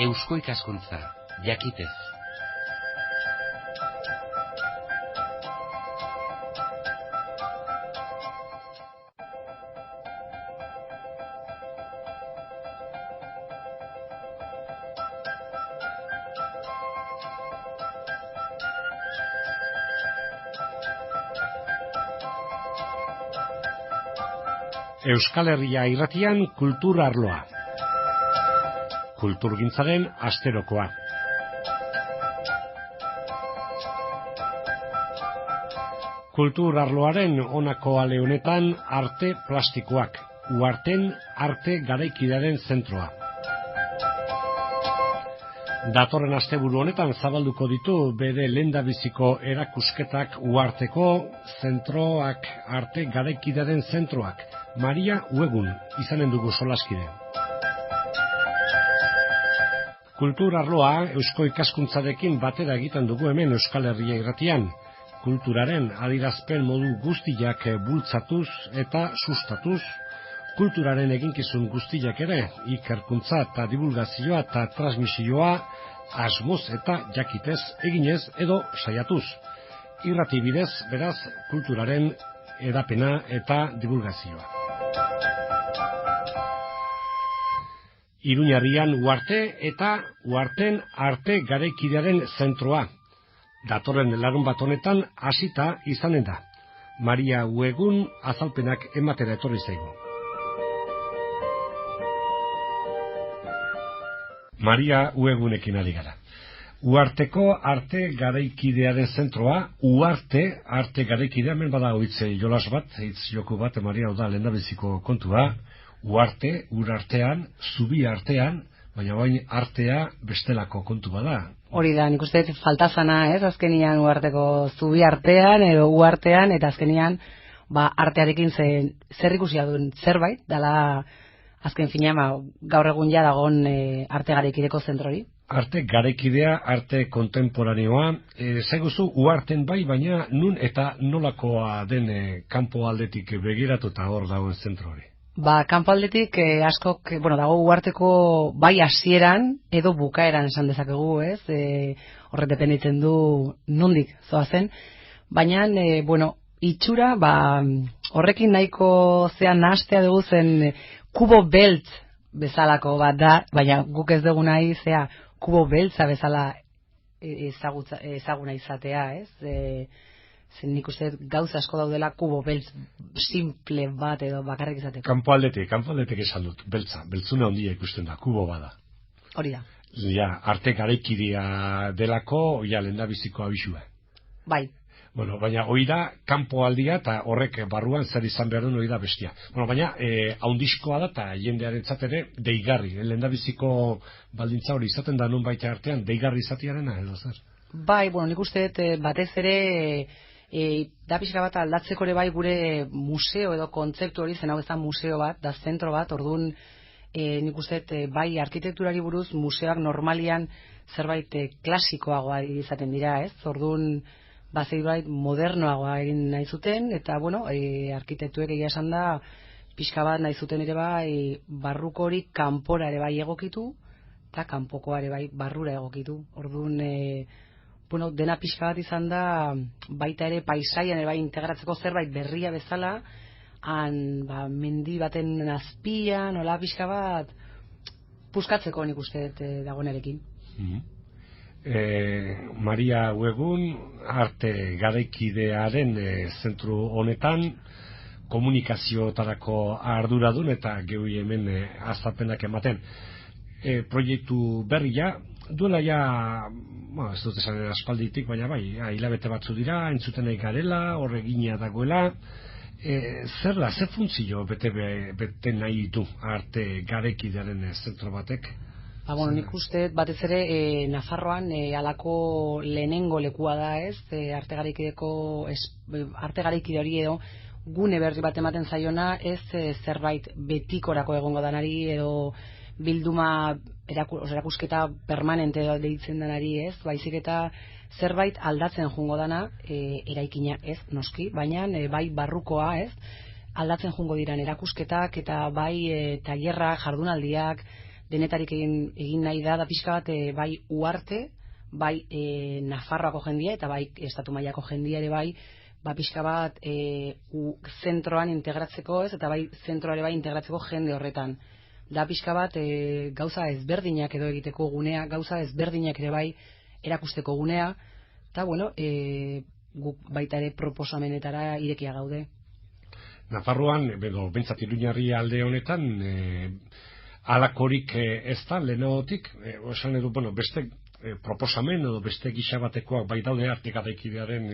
Eusko ikaskuntza, jakitez. Euskal Herria irratian kultur arloa. Kulturgintzaren asterokoa. Kultur arloaren honako ale honetan arte plastikoak, Uharten arte garaikidearen zentroa. Datorren asteburu honetan zabalduko ditu bere lehendabiziko erakusketak Uharteko zentroak arte garaikidearen zentroak. Maria Uegun izanen dugu solaskide. Kultur arloa Eusko ikaskuntzarekin batera egiten dugu hemen Euskal Herria irratian. Kulturaren adierazpen modu guztiak bultzatuz eta sustatuz, kulturaren eginkizun guztiak ere, ikerkuntza eta divulgazioa eta transmisioa asmoz eta jakitez eginez edo saiatuz. Irrati bidez, beraz, kulturaren hedapena eta divulgazioa. Iruñerrian Uharte eta Uharten arte garaikidearen zentroa. Datorren larunbat honetan hasita izanen da. Maria Uegun azalpenak ematera etorri zaigu. Maria Uegunekin ari gara. Uharteko arte garaikidearen zentroa, Uharte arte garaikidea, hemen badago hitz jolas bat, hitz joku bat, Maria, da lehendabiziko kontua. Uharte, ur artean, zubi artean, baina bain artea bestelako kontu bada. Hori da, nik uste faltazana, azkenian Uharteko zubi artean, edo uhartean, eta azkenian, artearekin zer ikusia duen zerbait, dala azken fina, gaur egun ja dagoen arte garaikideko zentrori. Arte garaikidea, arte kontemporaneoa, zaiguzu Uharten bai, baina nun eta nolakoa den kanpo aldetik begiratuta hor dagoen zentro hori. Kanpo aldetik askok, dago Uharteko bai hasieran edo bukaeran esan dezakegu, horre dependitzen du nondik zoazen, baina, itxura, horrekin nahiko zean nahastea dugu zen kubo beltz bezalako bat da, baina guk ez dugu nahi zea kubo beltza bezala ezaguna izatea, zen nik uste gauza asko daudela kubo beltz simple bat edo bakarrik izateko. Kanpo aldetik esan dut, beltzuna handia ikusten da, kubo bada. Hori da. Ja, arte garaikidea delako, lehendabiziko abisua. Bai. Baina hori da kanpo aldia eta horrek barruan zer izan behar duen hori da bestia. Baina haundizkoa da eta jendearentzat ere deigarri. Lehendabiziko baldintza hori izaten da nun baita artean deigarri izatiarena edo zer? Bai, nik uste batez ere da pixka bat aldatzeko ere bai gure museo edo kontzeptu hori, zen hau ez da museo bat, da zentro bat, orduan nik uste bai arkitekturari buruz museoak normalian zerbait klasikoagoa izaten dira, orduan zerbait modernoagoa egin nahi zuten, eta arkitektuek egia esan da pixka bat nahi zuten ere bai barruko hori kanpora ere bai egokitu, eta kanpokoa ere bai barrura egokitu, orduan dena pixka bat izan da baita ere paisaian ere bai integratzeko zerbait berria bezala, mendi baten azpian, hola pixka bat puskatzeko nik uste dagoenarekin. Maria Uegun arte garaikidearen zentru honetan komunikazioetarako arduradun eta gehi hemen azalpenak ematen. Proiektu berria duela ez dut esan aspalditik, baina bai, hilabete batzu dira, entzuten nahi garela, horregina dagoela. Zer funtzio bete nahi ditu arte garaikidearen zentro batek? Nik uste batez ere Nafarroan halako lehenengo lekua da, arte garaikide hori edo gune berri bat ematen zaiona, ez zerbait betikorako egongo danari edo bilduma erakusketa permanente deitzen denari, baizik eta zerbait aldatzen jungo dana, eraikina ez noski, baina bai barrukoa, aldatzen jungo diran erakusketak eta bai tailerrak, jardunaldiak, denetarik egin nahi da pixka bat bai Uarte, bai Nafarroako jendia eta bai estatu mailako jendia ere bai, pixka bat zentroan integratzeko, ez, eta bai zentroa ere bai integratzeko jende horretan. Da pixka bat gauza ezberdinak edo egiteko gunea, gauza ezberdinak ere bai erakusteko gunea, eta bueno, guk baita ere proposamenetara irekia gaude. Nafarroan, bentsat Iruñarri alde honetan, alakorik ez da, lehenagotik, esan edo, beste proposamen edo beste gisa batekoak bai daude Arte Garaikidearen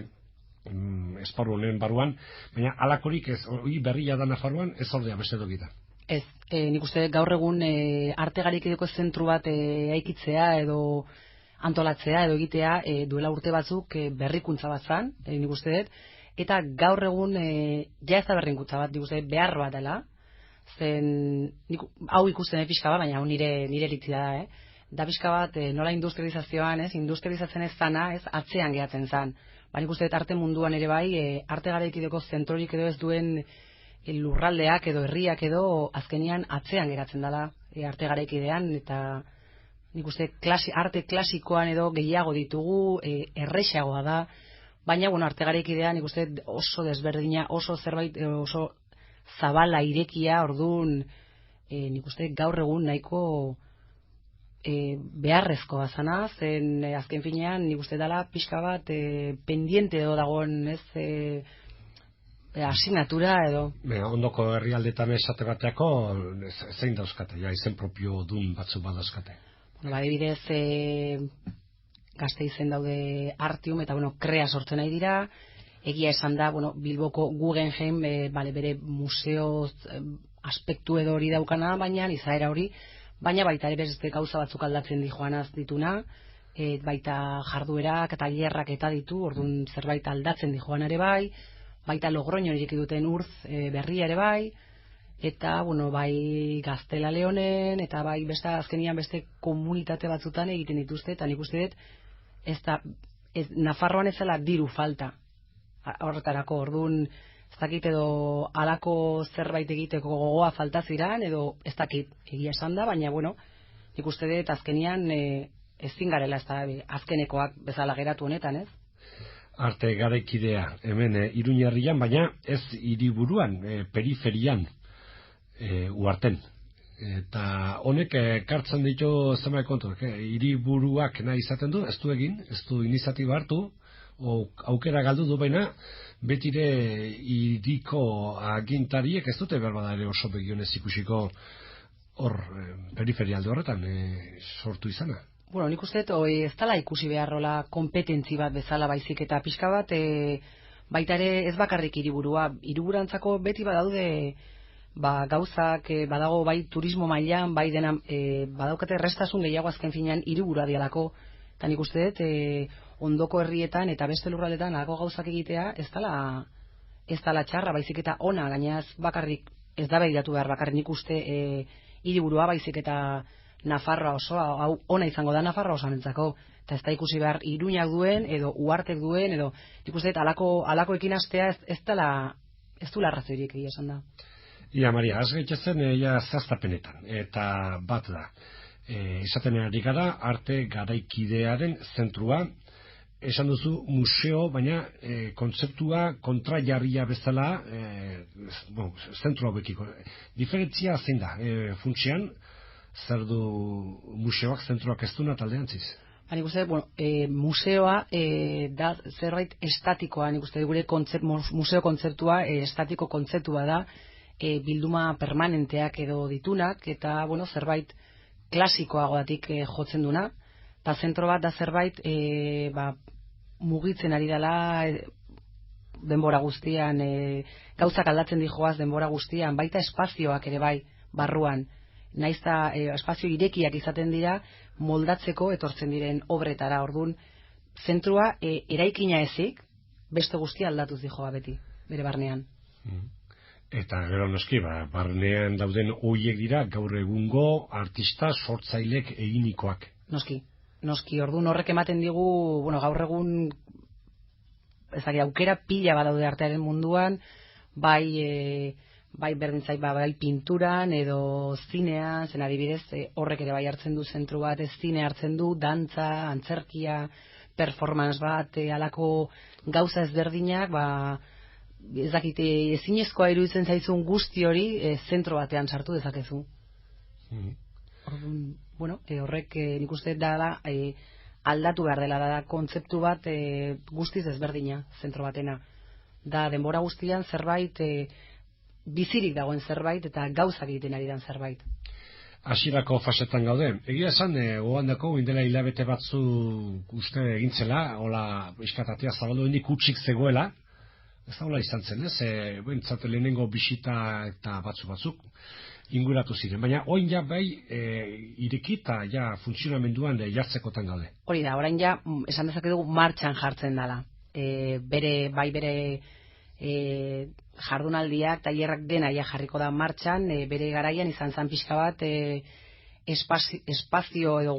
esparru honen barruan, baina alakorik ez, hori berria da Nafarroan, ez ordea beste dogita. Ez, nik uste gaur egun Arte Garaikideko zentru bat aikitzea edo antolatzea edo egitea duela urte batzuk berrikuntza bat zan, nik uste dut, eta gaur egun ja ez da berrikuntza bat, nik uste behar bat dela, zen hau ikusten pixka bat, baina hau nire iritzi da, da pixka bat nola industrializazioan, industrializatzen ez zana, atzean gehatzen zan. Nik uste dut arte munduan ere bai, Arte Garaikideko zentrorik edo ez duen lurraldeak edo herriak edo azkenian atzean geratzen dela Arte Garaikidean, eta nik uste arte klasikoan edo gehiago ditugu, errexagoa da, baina Arte Garaikidean nik uste oso desberdina, oso zerbait, oso zabala irekia, orduan nik uste gaur egun nahiko beharrezkoa zana, zen azken finean nik uste dela pixka bat pendiente edo dagoen, ez, asignatura edo. Ondoko herrialdetan esate bateako, zein dauzkate, izen propio dun batzuk badauzkate? Adibidez, Gasteizen daude Artium eta krea sortzen nahi dira, egia esan da, Bilboko Guggenheim bere museo aspektu edo hori daukana, baina izaera hori, baina baita ere beste gauza batzuk aldatzen di joanaz dituna, baita jarduerak eta tailerrak eta ditu, orduan zerbait aldatzen di joan ere bai, baita Logroñon ireki duten urz berria ere bai, eta bai Gaztela Leonen, eta bai beste azkenian beste komunitate batzutan egiten dituzte, eta nik uste dut Nafarroan ez zela diru falta horretarako, orduan ez dakit edo halako zerbait egiteko gogoa falta ziran, edo ez dakit egia esan da, baina nik uste dut azkenian ezin garela, ez da azkenekoak bezala geratu honetan, ez? Arte Garaikidea hemen Iruñarrian, baina ez hiriburuan, periferian, Uarten. Eta honek kartzen ditu zenbait kontu, hiriburuak nahi izaten du, ez du egin, ez du iniziatiba hartu, aukera galdu du, baina betire hiriko agintariek ez dute berbada ere oso begionez ikusiko hor periferialde horretan sortu izana. Nik uste ez dela ikusi beharrola kompetentzi bat bezala baizik, eta pixka bat baita ere ez bakarrik hiriburua, hiriburantzako beti badaude gauzak, badago bai turismo mailan, bai dena badaukate errestasun gehiago azken finean hiriburua dialako, eta nik uste dut ondoko herrietan eta beste lurraldetan alako gauzak egitea ez dela txarra, baizik eta ona, gainaz bakarrik ez da begiratu behar bakarrik, nik uste hiriburua baizik eta Nafarroa osoa, hau ona izango da Nafarroa osanentzako, eta ez da ikusi behar Iruñak duen edo Uartek duen, edo nik uste dut alakoekin astea ez duela arrazoirik egia esan da. Ia, Maria, az gaitezen zaztapenetan, eta bat da, izaten ari gara Arte Garaikidearen zentrua, esan duzu museo, baina kontzeptua kontrajarria bezala zentru hauekiko. Diferentzia zein da, funtsian, zer du museoak zentroak ez duna taldeantziz? Nik uste, museoa da zerbait estatikoa, nik uste gure museo kontzeptua estatiko kontzeptua da, bilduma permanenteak edo ditunak, eta zerbait klasikoagoatik jotzen duna, eta zentro bat da zerbait mugitzen ari dela denbora guztian, gauzak aldatzen dijoaz denbora guztian, baita espazioak ere bai barruan, naizta espazio irekiak izaten dira moldatzeko etortzen diren obretara, orduan zentrua eraikina ezik beste guztia aldatuz dijoa beti, bere barnean. Eta gero noski, barnean dauden horiek dira gaur egungo artista sortzailek eginikoak. Noski, orduan horrek ematen digu, gaur egun aukera pila badaude artearen munduan, bai bai berdin zait, bai pinturan edo zinean, zen adibidez, horrek ere bai hartzen du zentru bat, zine hartzen du, dantza, antzerkia, performance bat, alako gauza ezberdinak, ez dakite, ezinezkoa iruditzen zaizun guzti hori, zentro batean sartu dezakezu. Orduan, bueno, horrek nik uste da aldatu behar dela, da kontzeptu bat guztiz ezberdina, zentro batena. Da denbora guztian zerbait, bizirik dagoen zerbait, eta gauzak egiten ari den zerbait. Hasierako fasetan gaude. Egia esan, gogoandako, indela hilabete batzu uste egintzela, hola, iskatatea zabaldu hendik utxik zegoela, ez da hola izan zen, ez? Bentsat lehenengo bisita eta batzuk inguratu ziren, baina orain ja bai irekita ja funtzionamenduan jartzekotan gaude. Hori da, orain ja esan dezake dugu martxan jartzen dela. Bere jardunaldiak, tailerrak dena ja jarriko da martxan, bere garaian izan zan pixka bat espazio edo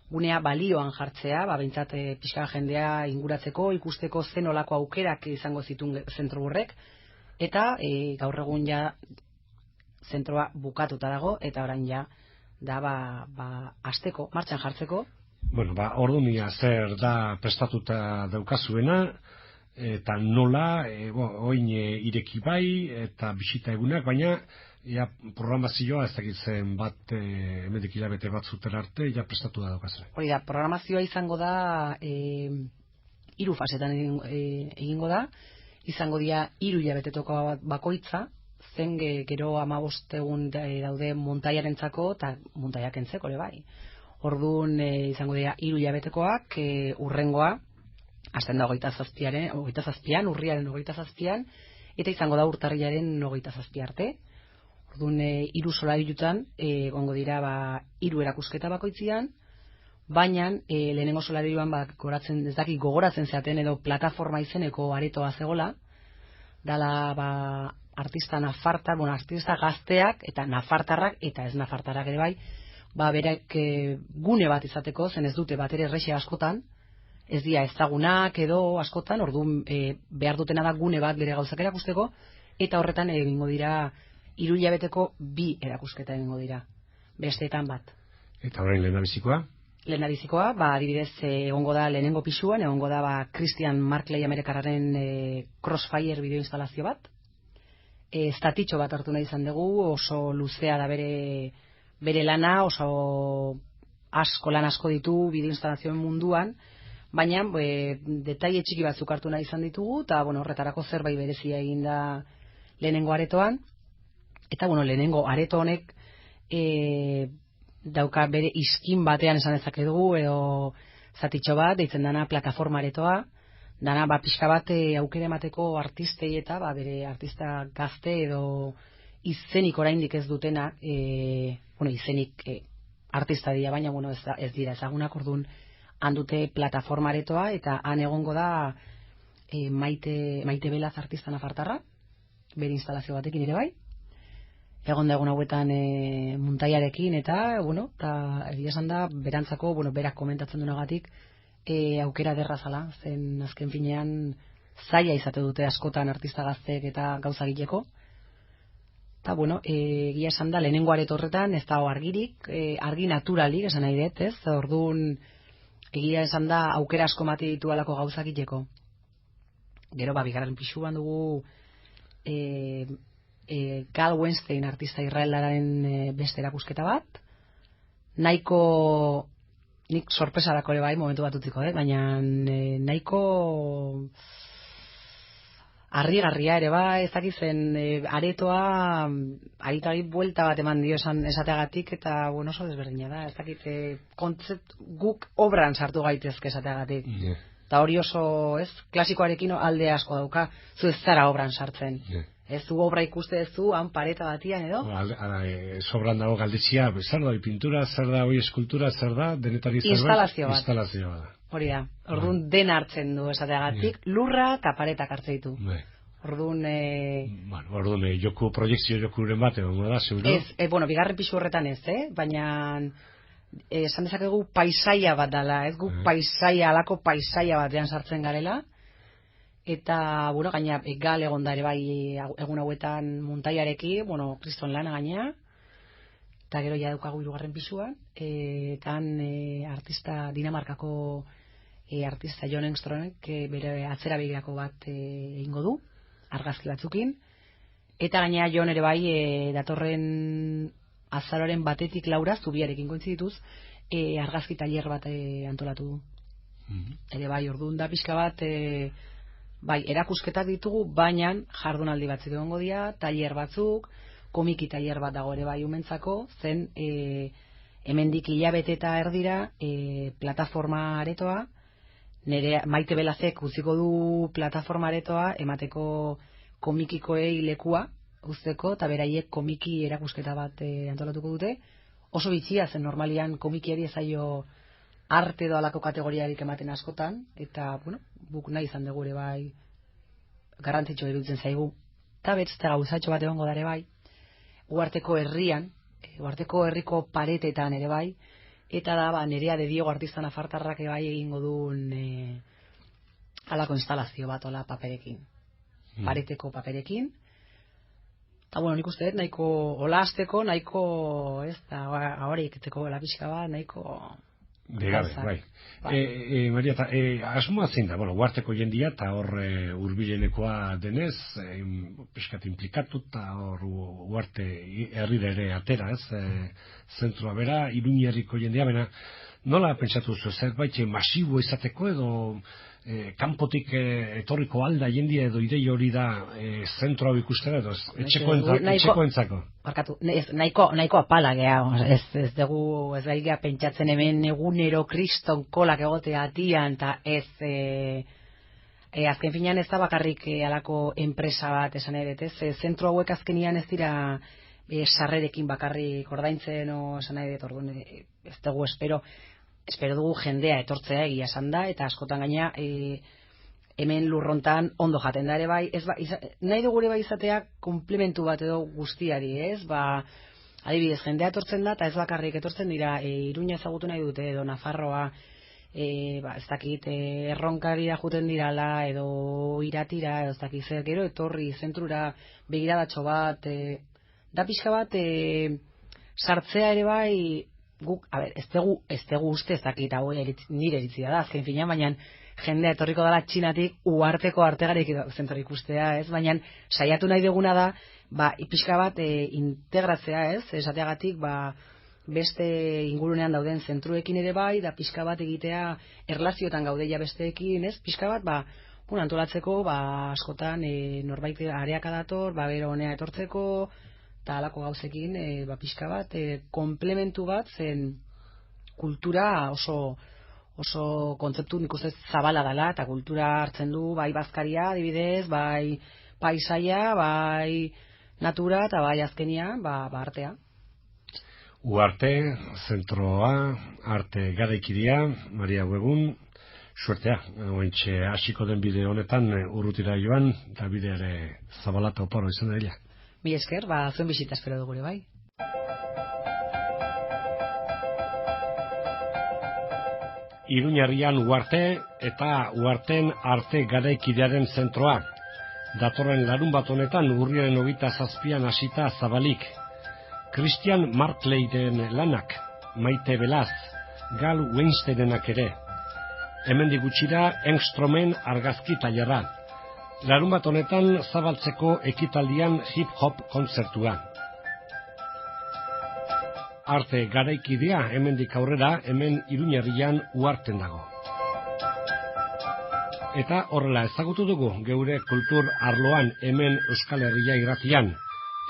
gunea balioan jartzea, behintzat pixka jendea inguratzeko, ikusteko zen olako aukerak izango zituen zentro horrek, eta gaur egun ja zentroa bukatuta dago, eta orain ja da hasteko, martxan jartzeko. Bueno, ordunia zer da prestatuta daukazuena, eta nola, oin ireki bai, eta bisita egunak, baina programazioa ez dakitzen bat hemendik hilabete batzutera arte, ja prestatu da daukazue. Hori da, programazioa izango da 3 fasetan egingo da, izango dira 3 hilabetetoko bakoitza, zen gero 15 egun daude montaiarentzako eta montaiakentzeko ere bai. Orduan izango dira 3 hilabetekoak, urrengoa hasten da 27an, urriaren 27an, eta izango da urtarrilaren 27 arte. Orduan 3 solairutan egongo dira 3 erakusketa bakoitzian, baina lehenengo solairuan gogoratzen zeaten edo plataforma izeneko aretoa zegola, dala artista nafartar, artista gazteak eta nafartarrak eta ez nafartarrak ere bai, berak gune bat izateko, zen ez dute bat ere errexe askotan, ez dira ezagunak edo askotan, orduan behar dutena da gune bat bere gauzak erakusteko, eta horretan egingo dira 3 hilabeteko 2 erakusketa egingo dira, besteetan bat. Eta orain lehendabizikoa? Lehendabizikoa, adibidez, egongo da lehenengo pisuan, egongo da Christian Markley Amerikararen Crossfire bideoinstalazio bat, estatitxo bat hartu nahi izan dugu, oso luzea da bere lana, oso lan asko ditu bideoinstalazioen munduan, baina detaile txiki batzuk hartu nahi izan ditugu, eta horretarako zerbait berezia egin da lehenengo aretoan, eta lehenengo areto honek dauka bere iskin batean esan dezake dugu, edo zatitxo bat, deitzen dana plataforma aretoa, dana pixka bat aukera emateko artistei eta bere artista gazte edo izenik oraindik ez dutena, izenik artista dira, baina ez dira ezagunak, orduan handute plataforma aretoa, eta han egongo da Maite Belaz artista nafartarra, bere instalazio batekin ere bai, egon da egun hauetan muntaiarekin, eta egia esan da, berantzako, berak komentatzen duenagatik, aukera derra zala, zen azken finean zaila izate dute askotan artista gazteek eta gauza egiteko. Eta, egia esan da, lehenengo areto horretan ez dago argirik, argi naturalik, esan nahi dut, ez? Orduan, egia esan da, aukera asko mati ditu alako gauza egiteko. Gero, bigarren pisuan dugu Gal Weinstein artista israelaren beste erakusketa bat, nahiko, nik sorpresarako ere bai, momentu bat utziko, baina nahiko harrigarria ere bai, ez dakizen aretoa aritari buelta bat eman dio esateagatik, eta oso desberdina da, ez dakit guk obran sartu gaitezke esateagatik. Eta hori oso, klasikoarekin alde asko dauka, zu ez zara obran sartzen. Ez du obra ikuste ez du, han pareta batian edo? Sobran dago galdizia, zer da pintura, zer da eskultura, zer da, denetari zerbait? Instalazio bat. Hori da, orduan dena hartzen du esateagatik, lurra eta paretak hartzen ditu. Orduan... Orduan, proiektzio jokuren bat, egon da, seguro? Ez, bigarren pisu horretan ez, baina esan dezakegu paisaia bat dela, ez gu paisaia, alako paisaia batean sartzen garela, eta, bueno, gaina gal egon da ere bai egun hauetan Muntaiarekin, kriston lana gaina, eta gero ja daukagu 3. pisuan, eta artista Dinamarkako artista Jon Engstronek bere atzera begirako bat egingo du, argazki batzukin, eta gaina Jon ere bai datorren azaroaren 1 - 4 Zubiarekin kointzidituz, argazki tailer bat antolatu du. Ere bai, orduan da pixka bat, bai, erakusketak ditugu, baina jardunaldi batzuk egongo dira, tailer batzuk, komiki tailer bat dago ere bai umentzako, zen hemendik hilabete eta erdira plataforma aretoa, nire Maite Belazek utziko du plataforma aretoa emateko komikikoei lekua uzteko, eta beraiek komiki erakusketa bat antolatuko dute. Oso bitxia, zen normalian komikiari ezaio arte edo alako kategoriarik ematen askotan, eta, bueno, buk nahi izan dugu ere bai garrantzitsua iruditzen zaigu. Eta beste gauzatxo bat egongo dare bai, Uharteko herrian, Uharteko herriko paretetan ere bai, eta da, Nerea de Diego artista nafartarrak bai egingo duen alako instalazio bat ola paperekin. Pareteko paperekin. Eta, bueno, nik uste dut, nahiko hola azteko, nahiko, ez da, ahora iketeko lapizka bat, nahiko... Begabe, bai. Maria, asmoa zein da, Uharteko jendia, eta hor hurbilenekoa denez, pixkat implikatu, eta hor Uharte herrira ere atera, ez, zentroa bera, Iruñerriko jendia, bena, nola pentsatu zu, zerbait masibo izateko edo kanpotik etorriko alda jendia edo idei hori da zentro hau ikustera edo etxekoentzako? Barkatu, nahiko apala geha, ez dugu, ez bai geha pentsatzen hemen egunero kriston kolak egotea atian, eta ez, azken finean ez da bakarrik alako enpresa bat esan ere, ez, zentro hauek azkenian ez dira sarrerekin bakarrik ordaintzen o esan ere, orduan ez dugu espero dugu jendea etortzea egia esan da, eta askotan gaina hemen lurrontan ondo jaten da ere bai, nahi dugu ere bai izatea komplementu bat edo guztiari, ez? Adibidez, jendea etortzen da, eta ez bakarrik etortzen dira, Iruña ezagutu nahi dute, edo Nafarroa, ez dakit, erronkarira juten dirala, edo iratira, edo ez dakit, zer gero etorri, zentrura, begiradatxo bat, da pixka bat, sartzea ere bai, guk, ez dugu uste, ez dakit, hau nire eritzia da, azken fina, baina jendea etorriko dala Txinatik Uharteko artegarik zentrorik ustea, ez? Baina saiatu nahi duguna da, pixka bat integratzea, ez? Esateagatik, beste ingurunean dauden zentruekin ere bai, da pixka bat egitea erlazioetan gaudeia besteekin, ez? Pixka bat, antolatzeko, askotan norbait areaka dator, bero honea etortzeko, eta alako gauzekin, pixka bat, komplementu bat, zen kultura oso kontzeptu nik uste zabala dela, eta kultura hartzen du, bai bazkaria, adibidez, bai paisaia, bai natura, eta bai azkenia, artea. Uharte, zentroa, arte garaikiria, Maria Huegun, suertea, ointxe hasiko den bide honetan urrutira joan, eta bideare zabalata oparo izan da. Mi esker, zuen bisita espero dugu ere bai. Iruñerrian Uharte eta Uharten arte garaikidearen zentroa. Datorren larunbat honetan urriaren 27an hasita zabalik. Christian Martleyren lanak, Maite Belaz, Gal Weinsteinenak ere. Hemendik gutxira Engstromen argazki tailerra. Larunbat honetan zabaltzeko ekitaldian hip-hop kontzertua. Arte garaikidea hemendik aurrera, hemen Iruñerrian Uharten dago. Eta horrela ezagutu dugu geure kultur arloan hemen Euskal Herria irratian.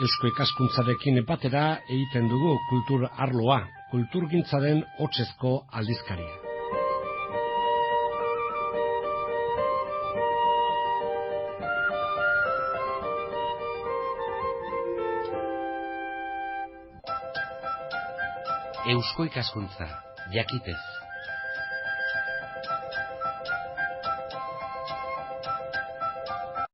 Eusko ikaskuntzarekin batera egiten dugu kultur arloa, kulturgintzaren hotzezko aldizkaria. Eusko ikaskuntza, jakitez.